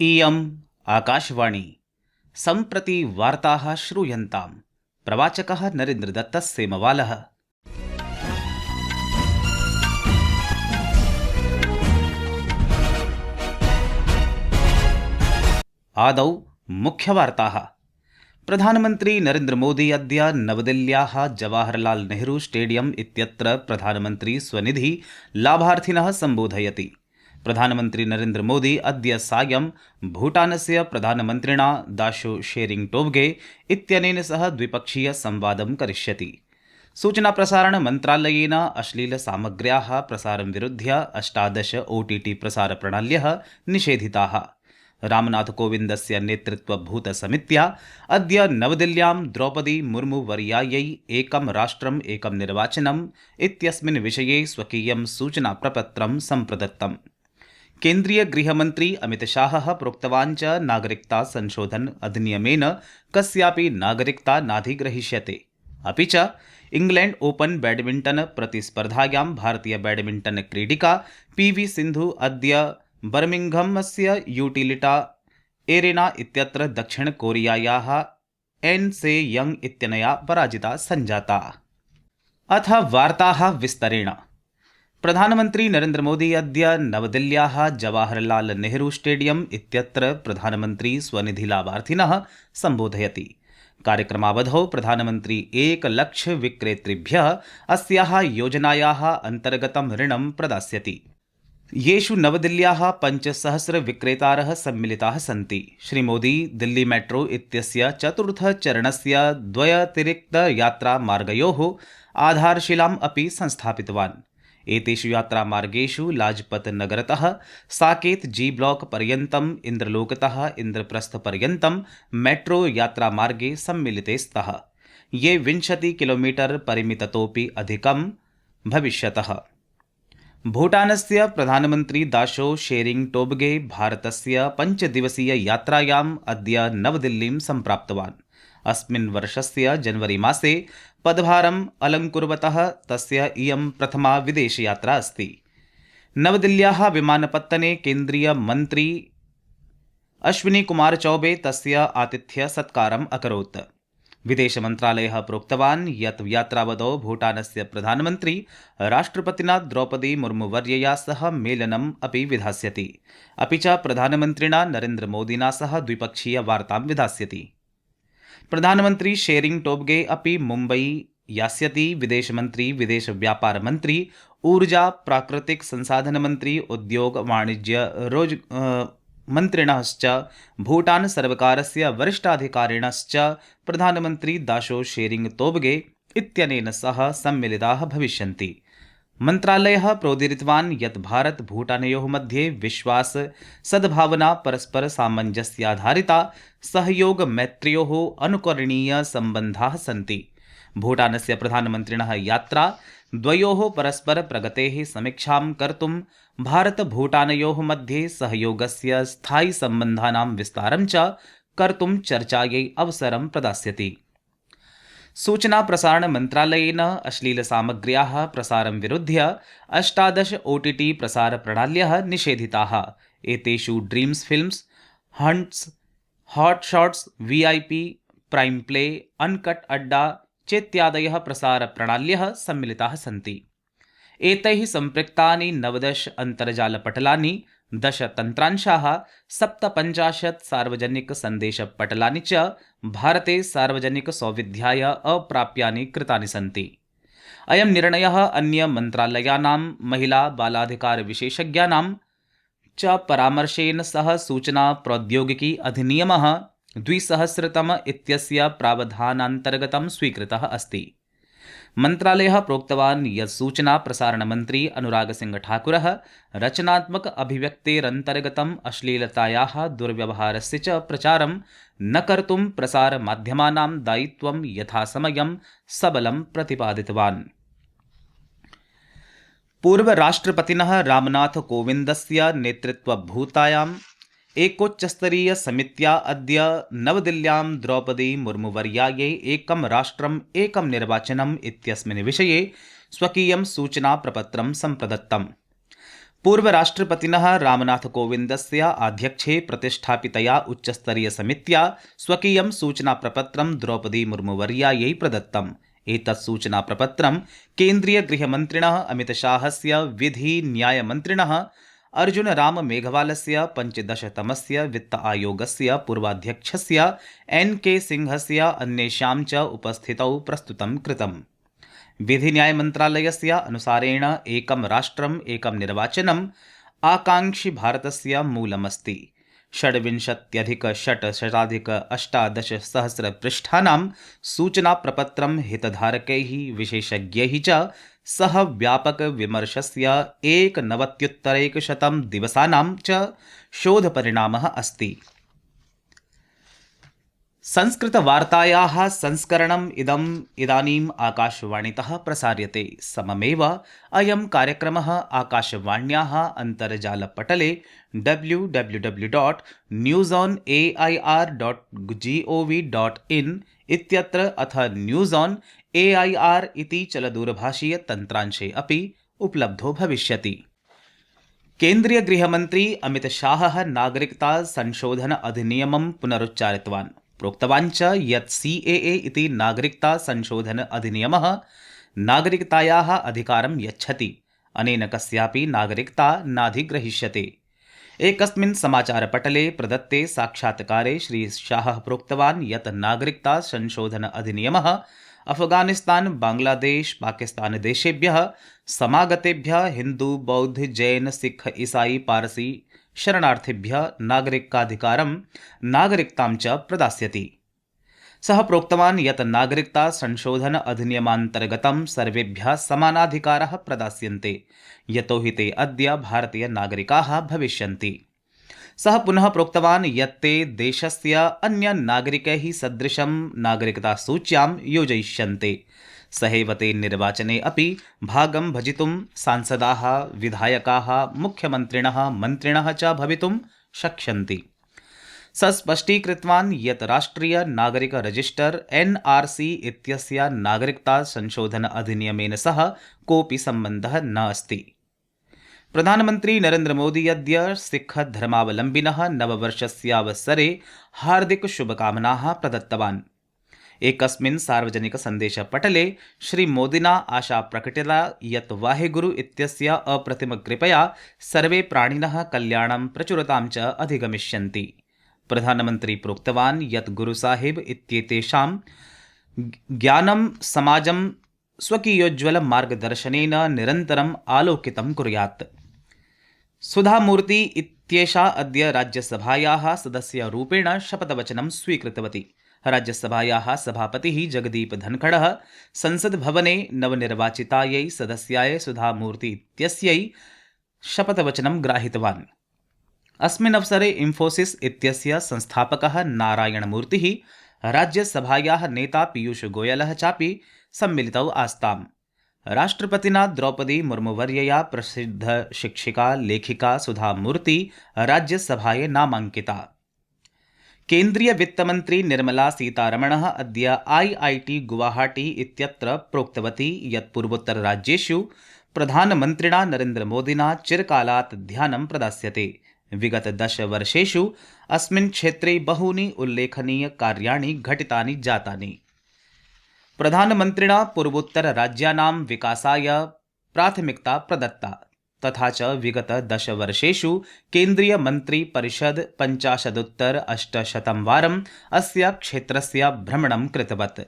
इयम् आकाशवाणी सम्प्रति वार्ताः श्रूयन्ताम्। प्रवाचकः नरेन्द्रदत्तः सेमवालः। आदौ मुख्यवार्ताः। प्रधानमन्त्री नरेन्द्रमोदी अद्य नवदिल्ल्याः जवाहरलाल नेहरू स्टेडियम् इत्यत्र प्रधानमन्त्री स्वनिधि लाभार्थिनः सम्बोधयति। प्रधानमन्त्री नरेन्द्रमोदी अद्य सायं भूटानस्य प्रधानमन्त्रिणा दाशो शेरिङ्ग टोब्गे इत्यनेन सह द्विपक्षीय संवादं करिष्यति। सूचनाप्रसारणमन्त्रालयेन अश्लीलसामग्र्याः प्रसारं विरुध्य 18 OTT प्रसारप्रणाल्यः निषेधिताः। रामनाथकोविन्दस्य नेतृत्वभूतसमित्या अद्य नवदिल्ल्यां द्रौपदी मुर्मु वर्यायै एकं राष्ट्रम् एकं निर्वाचनम् इत्यस्मिन् विषये स्वकीयं सूचनाप्रपत्रं सम्प्रदत्तम्। केन्द्रीय गृहमन्त्री अमितशाहः प्रोक्तवान् च नागरिकता संशोधन अधिनियमेन कस्यापि नागरिकता नाधिग्रहीष्यते। अपि च इंग्लैंड ओपन बैडमिंटन प्रतिस्पर्धायां भारतीय बैडमिंटन क्रीडिका PV सिन्धु अद्य बर्मिंघमस्य यूटिलिटा एरेना इत्यत्र दक्षिण कोरियायाः एन से यंग इत्यनया पराजिता सञ्जाता। अथ वार्ताः विस्तरेण। प्रधानमन्त्री नरेन्द्रमोदी अद्य नवदिल्ल्याः जवाहरलाल नेहरू स्टेडियम् इत्यत्र प्रधानमन्त्री स्वनिधिलाभार्थिनः सम्बोधयति। कार्यक्रमावधौ प्रधानमन्त्री 1 लाख विक्रेतृभ्यः अस्याः योजनायाः अन्तर्गतं ऋणं प्रदास्यति, येषु नवदिल्ल्याः 5,000 विक्रेतारः सम्मिलिताः सन्ति। श्रीमोदी दिल्ली मेट्रो इत्यस्य चतुर्थचरणस्य 2 अतिरिक्तयात्रामार्गयोः आधारशिलाम् अपि संस्थापितवान्। एतेषु यात्रामार्गेषु लाजपत नगरतः साकेत G ब्लॉक पर्यन्तम् इन्द्रलोकतः इन्द्रप्रस्थ पर्यन्तं मेट्रो यात्रामार्गे सम्मिलिते स्तः, ये 20 किलोमीटर परिमिततोऽपि अधिकं भविष्यतः। भूटानस्य प्रधानमन्त्री दाशो शेरिङ्ग टोब्गे भारतस्य 5 दिवसीय यात्रायाम् अद्य नवदिल्लीं सम्प्राप्तवान्। अस्मिन् वर्षस्य जनवरी मासे पदभारम् अलङ्कुर्वतः तस्य इयं प्रथमा विदेशयात्रा अस्ति। नवदिल्ल्याः विमानपत्तने केन्द्रीय मन्त्री अश्विनी कुमार चौबे तस्य आतिथ्य सत्कारम् अकरोत्। विदेशमन्त्रालयः प्रोक्तवान् यत् यात्रावधौ भूटानस्य प्रधानमन्त्री राष्ट्रपतिना द्रौपदी मुर्मुवर्यया सह मेलनम् अपि विधास्यति, अपि च प्रधानमन्त्रिणा नरेन्द्रमोदिना सह द्विपक्षीय वार्तां विधास्यति। प्रधानमन्त्री शेरिङ्ग टोब्गे अपि मुम्बई यास्यति। विदेशमन्त्री, विदेशव्यापारमन्त्री, ऊर्जा प्राकृतिक संसाधनमन्त्री, उद्योग वाणिज्य मन्त्रिणश्च भूटान सर्वकारस्य वरिष्ठाधिकारिणश्च प्रधानमन्त्री दाशो शेरिङ्ग टोब्गे इत्यनेन सह सम्मिलिताः भविष्यन्ति। मन्त्रालयः प्रोदीरितवान् यत् भारत भूटानयोः मध्ये विश्वास, सद्भावना, परस्पर सामञ्जस्याधारिता सहयोग मैत्र्योः अनुकरणीय सम्बन्धाः सन्ति। भूटानस्य प्रधानमन्त्रिणः यात्रा द्वयोः परस्पर प्रगतेः समीक्षां कर्तुं भारत भूटानयोः मध्ये सहयोगस्य स्थायि सम्बन्धानां विस्तारं च कर्तुं चर्चायै अवसरं प्रदास्यति। सूचना प्रसारण मन्त्रालयेन अश्लीलसामग्र्याः प्रसारं विरुध्य 18 OTT प्रसारप्रणाल्यः निषेधिताः। एतेषु dreams films, hunts, hot shots, VIP, prime play, uncut Adda चेत्यादयः प्रसारप्रणाल्यः सम्मिलिताः सन्ति। एतैः सम्पृक्तानि 19 अन्तर्जालपटलानि, 10 तन्त्रांशाः, 57 सार्वजनिकसन्देशपटलानि च भारते सार्वजनिकसौविध्याय अप्राप्यानि कृतानि सन्ति। अयं निर्णयः अन्य मन्त्रालयानां, महिला बालाधिकारविशेषज्ञानां च परामर्शेन सह सूचना प्रौद्योगिकी अधिनियमः 2000 इत्यस्य प्रावधानान्तर्गतं स्वीकृतः अस्ति। मन्त्रालयः प्रोक्तवान् यत् सूचना प्रसारणमन्त्री अनुरागसिंहठाकुरः रचनात्मक अभिव्यक्तेरन्तर्गतम् अश्लीलतायाः दुर्व्यवहारस्य च प्रचारं न कर्तुं प्रसारमाध्यमानां दायित्वं यथासमयं सबलं प्रतिपादितवान्। पूर्वराष्ट्रपतिनः रामनाथ कोविन्दस्य नेतृत्वभूतायाम् एकोच्चस्तरीय समित्या अद्य नवदिल्ल्यां द्रौपदी मुर्मुवर्यायै एकं राष्ट्रम् एकं निर्वाचनम् इत्यस्मिन् विषये स्वकीयं सूचनाप्रपत्रं सम्प्रदत्तम्। पूर्वराष्ट्रपतिनः रामनाथकोविन्दस्य आध्यक्षे प्रतिष्ठापितया उच्चस्तरीयसमित्या स्वकीयं सूचनाप्रपत्रं द्रौपदी मुर्मुवर्यायै प्रदत्तम्। एतत् सूचनाप्रपत्रं केन्द्रीयगृहमन्त्रिणः अमितशाहस्य विधि-न्यायमन्त्रिणः अर्जुनराममेघवालस्य 15तमस्य वित्त आयोगस्य पूर्वाध्यक्षस्य NK सिंहस्य अन्येषां च उपस्थितौ प्रस्तुतं कृतम्। विधिन्यायमन्त्रालयस्य अनुसारेण एकं राष्ट्रम् एकं निर्वाचनम् आकाङ्क्षि भारतस्य मूलमस्ति। 26,818 पृष्ठानां सूचनाप्रपत्रं हितधारकैः विशेषज्ञैः च सह व्यापकविमर्शस्य 1,90,100 दिवसानां च शोधपरिणामः अस्ति। संस्कृतवार्तायाः संस्करणम् इदानीम् आकाशवाणीतः प्रसार्यते। सममेव अयं कार्यक्रमः आकाशवाण्याः अन्तर्जालपटले www.newsonair.gov.in इत्यत्र अथ न्यूज़ ऑन AIR इति चलदूरभाषीयतन्त्रांशे अपि उपलब्धो भविष्यति। केन्द्रीय गृहमन्त्री अमितशाहः नागरिकता संशोधन अधिनियमं पुनरुच्चारितवान्। प्रोक्तवान् च यत् CAA इति नागरिकता संशोधन अधिनियमः नागरिकतायाः अधिकारं यच्छति। अनेन कस्यापि नागरिकता नाधिग्रहीष्यते। एकस्मिन् समाचारपटले प्रदत्ते साक्षात्कारे श्री शाहः प्रोक्तवान् यत् नागरिकता संशोधन अधिनियमः अफगानिस्तान, बांग्लादेश, पाकिस्तान देशेभ्यः समागतेभ्यः हिन्दू, बौद्ध, जैन, सिख, ईसाई, पारसी शरणार्थिभ्यः नागरिकतां च प्रदास्यति। सः प्रोक्तवान् यत् नागरिकता संशोधन अधिनियमान्तर्गतं सर्वेभ्यः समानाधिकाराः प्रदास्यन्ते, यतो हि ते अद्य भारतीय नागरिकाः भविष्यन्ति। सः पुनः प्रोक्तवान् यत् ते देशस्य अन्य नागरिकैः सदृशं नागरिकतासूच्यां योजयिष्यन्ते। सहैव ते निर्वाचने अपि भागं भजितुं सांसदाः, विधायकाः, मुख्यमन्त्रिणः, मन्त्रिणः च भवितुं शक्ष्यन्ति। सः स्पष्टीकृतवान् यत् राष्ट्रिय नागरिक रजिस्टर NRC इत्यस्य नागरिकता संशोधन अधिनियमेन सह कोऽपि सम्बन्धः न अस्ति। प्रधानमन्त्री नरेन्द्र मोदी अद्य सिख धर्मावलम्बिनः नववर्षस्यावसरे हार्दिकशुभकामनाः प्रदत्तवान्। एकस्मिन् सार्वजनिकसन्देशपटले श्रीमोदिना आशा प्रकटिता यत् वाहेगुरु इत्यस्य अप्रतिमकृपया सर्वे प्राणिनः कल्याणं प्रचुरतां च अधिगमिष्यन्ति। प्रधानमन्त्री प्रोक्तवान् यत् गुरुसाहिब इत्येतेषां ज्ञानं समाजं स्वकीयोज्ज्वलमार्गदर्शनेन निरन्तरम् आलोकितं कुर्यात्। सुधामूर्ति इत्येषा अद्य राज्यसभायाः सदस्यरूपेण शपथवचनं स्वीकृतवती। राज्यसभायाः सभापतिः जगदीप धनखडः संसद्भवने नवनिर्वाचितायै सदस्याय सुधामूर्ति इत्यस्यै शपथवचनं ग्राहितवान्। अस्मिन् अवसरे इन्फोसिस इत्यस्य संस्थापकः नारायणमूर्तिः, राज्यसभायाः नेता पीयूषगोयलः चापि सम्मिलितौ आस्ताम्। राष्ट्रपतिना द्रौपदी मुर्मुवर्यया प्रसिद्धशिक्षिका लेखिका सुधामूर्ति राज्यसभायै नामाङ्किता। केन्द्रीय वित्तमन्त्री निर्मला सीतारमणः अद्य IIT गुवाहाटी इत्यत्र प्रोक्तवती यत् पूर्वोत्तरराज्येषु प्रधानमन्त्रिणा नरेन्द्रमोदिना चिरकालात् ध्यानं प्रदास्यते। विगत 10 वर्षेषु अस्मिन् क्षेत्रे बहूनि उल्लेखनीयकार्याणि घटितानि जातानि। प्रधानमन्त्रिणा पूर्वोत्तरराज्यानां विकासाय प्राथमिकता प्रदत्ता। तथा च विगत 10 वर्षेषु केन्द्रीयमन्त्रिपरिषद् 50,800 वारम् अस्य क्षेत्रस्य भ्रमणं कृतवत्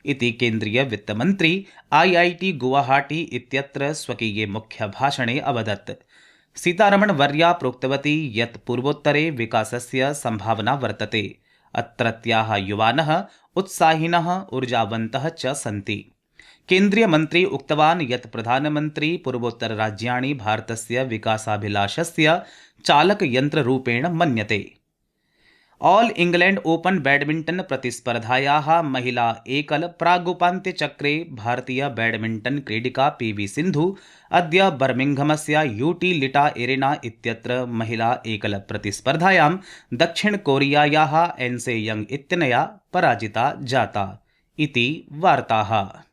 इति केन्द्रीयवित्तमन्त्री IIT गुवाहाटी इत्यत्र स्वकीये मुख्यभाषणे अवदत्। सीतारमणवर्या प्रोक्तवती यत् पूर्वोत्तरे विकासस्य सम्भावना वर्तते। अत्रत्याः युवानः उत्साहिनः, ऊर्जावन्तः च सन्ति। केन्द्रीयमन्त्री उक्तवान् यत् प्रधानमन्त्री पूर्वोत्तरराज्याणि भारतस्य विकासाभिलाषस्य चालकयन्त्ररूपेण मन्यते। ऑल इंग्लैंड ओपन बैडमिंटन प्रतिस्पर्धायाः महिला एकल प्रागुपान्त्यचक्रे भारतीय बैडमिंटन क्रीडिका PV सिन्धु अद्य बर्मिंघमस्य UT लिटा एरेना इत्यत्र महिला एकल प्रतिस्पर्धायां दक्षिण कोरियायाः एन्से यंग इत्यनया पराजिता जाता इति वार्ताः।